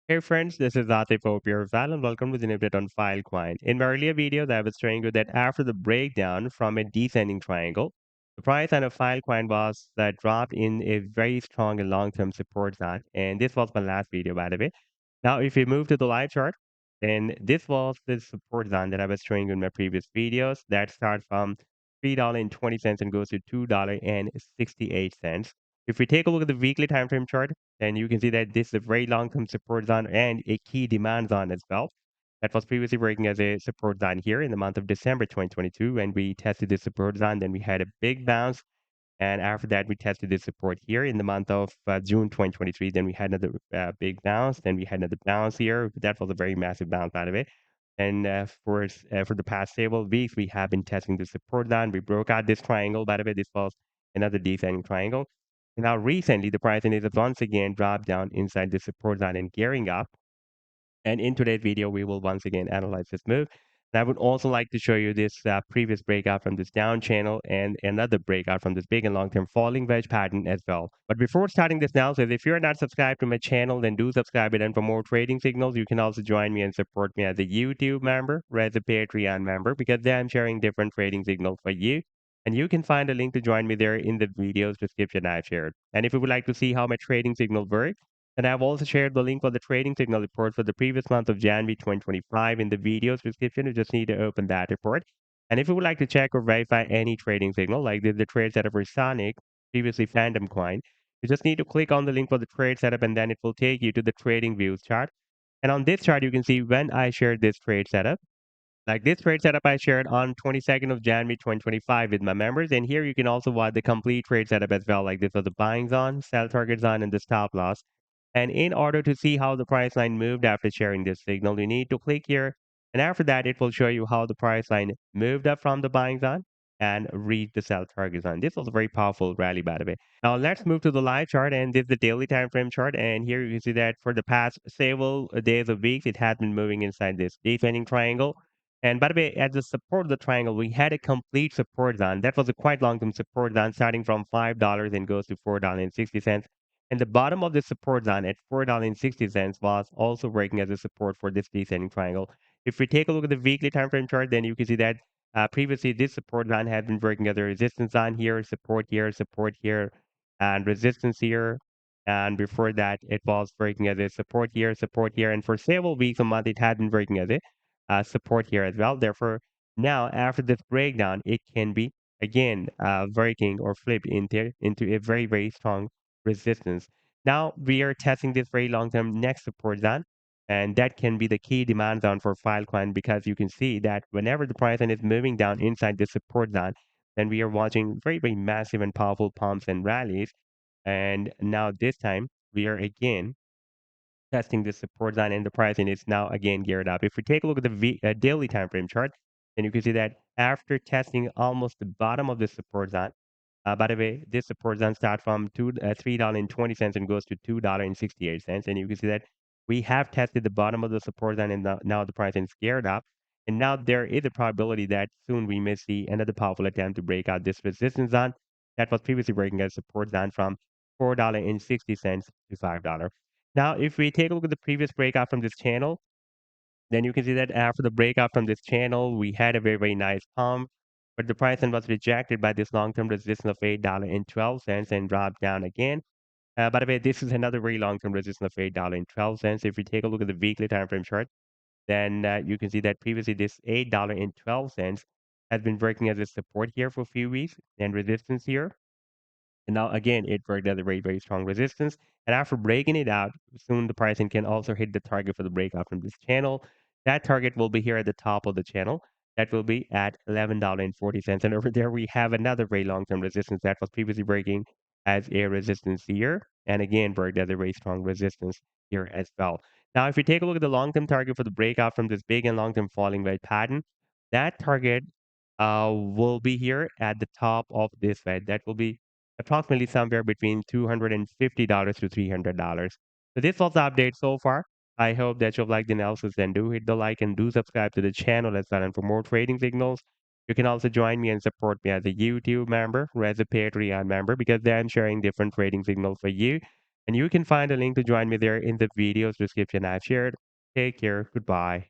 Hey friends, this is Atif your Val and welcome to the update on Filecoin. In my earlier video, I was showing you that after the breakdown from a descending triangle, the price on a Filecoin was dropped in a very strong and long-term support zone. And this was my last video, by the way. Now, if we move to the live chart, then this was the support zone that I was showing you in my previous videos that starts from $3.20 and goes to $2.68. If we take a look at the weekly time frame chart, then you can see that this is a very long-term support zone and a key demand zone as well. That was previously working as a support zone here in the month of December 2022 when we tested this support zone. Then we had a big bounce and after that, we tested this support here in the month of June 2023. Then we had another big bounce. Then we had another bounce here. That was a very massive bounce, by the way. And for the past several weeks, we have been testing the support line. We broke out this triangle, by the way. This was another descending triangle. And now recently, the price index has once again dropped down inside the support line and gearing up. And in today's video, we will once again analyze this move. And I would also like to show you this previous breakout from this down channel and another breakout from this big and long-term falling wedge pattern as well. But before starting this analysis, if you're not subscribed to my channel, then do subscribe it. And for more trading signals, you can also join me and support me as a YouTube member or as a Patreon member because then I'm sharing different trading signals for you. And you can find a link to join me there in the video's description I've shared. And if you would like to see how my trading signals work, and I've also shared the link for the trading signal report for the previous month of January 2025 in the video's description. You just need to open that report. And if you would like to check or verify any trading signal, like the trade setup for Sonic, previously Phantom Coin, you just need to click on the link for the trade setup and then it will take you to the TradingView chart. And on this chart, you can see when I shared this trade setup. Like this trade setup I shared on 22nd of January 2025 with my members. And here you can also watch the complete trade setup as well. Like this was the buying zone, sell target zone, and the stop loss. And in order to see how the price line moved after sharing this signal, you need to click here. And after that, it will show you how the price line moved up from the buying zone and reached the sell target zone. This was a very powerful rally, by the way. Now let's move to the live chart, and this is the daily time frame chart. And here you can see that for the past several days or weeks, it has been moving inside this descending triangle. And by the way, at the support of the triangle, we had a complete support zone. That was a quite long-term support zone starting from $5 and goes to $4.60. And the bottom of the support zone at $4.60 was also working as a support for this descending triangle. If we take a look at the weekly time frame chart, then you can see that previously this support line had been working as a resistance zone support here, and resistance here. And before that, it was working as a support here. And for several weeks a month, it had been working as a support here as well. Therefore, now after this breakdown, it can be again working or flipped into a very, very strong resistance. Now we are testing this very long-term next support zone, and that can be the key demand zone for Filecoin because you can see that whenever the price line is moving down inside the support zone, then we are watching very, very massive and powerful pumps and rallies. And now this time we are again testing the support zone and the pricing is now again geared up. If we take a look at the daily time frame chart, then you can see that after testing almost the bottom of the support zone, by the way, this support zone starts from $3.20 and goes to $2.68. And you can see that we have tested the bottom of the support zone and now the price is geared up. And now there is a probability that soon we may see another powerful attempt to break out this resistance zone that was previously breaking as support zone from $4.60 to $5. Now, if we take a look at the previous breakout from this channel, then you can see that after the breakout from this channel, we had a very, very nice pump, but the price then was rejected by this long-term resistance of $8.12 and dropped down again. By the way, this is another very long-term resistance of $8.12. If we take a look at the weekly time frame chart, then you can see that previously this $8.12 has been working as a support here for a few weeks and resistance here. And now again, it worked as a very, very strong resistance. And after breaking it out, soon the pricing can also hit the target for the breakout from this channel. That target will be here at the top of the channel. That will be at $11.40. And over there, we have another very long-term resistance that was previously breaking as a resistance here. And again, worked as a very strong resistance here as well. Now, if you take a look at the long-term target for the breakout from this big and long-term falling wedge pattern, that target will be here at the top of this wedge. That will be approximately somewhere between $250 to $300. So this was the update so far. I hope that you've liked the analysis and do hit the like and do subscribe to the channel as well. And for more trading signals, you can also join me and support me as a YouTube member or as a Patreon member because then I'm sharing different trading signals for you. And you can find a link to join me there in the video's description I've shared. Take care. Goodbye.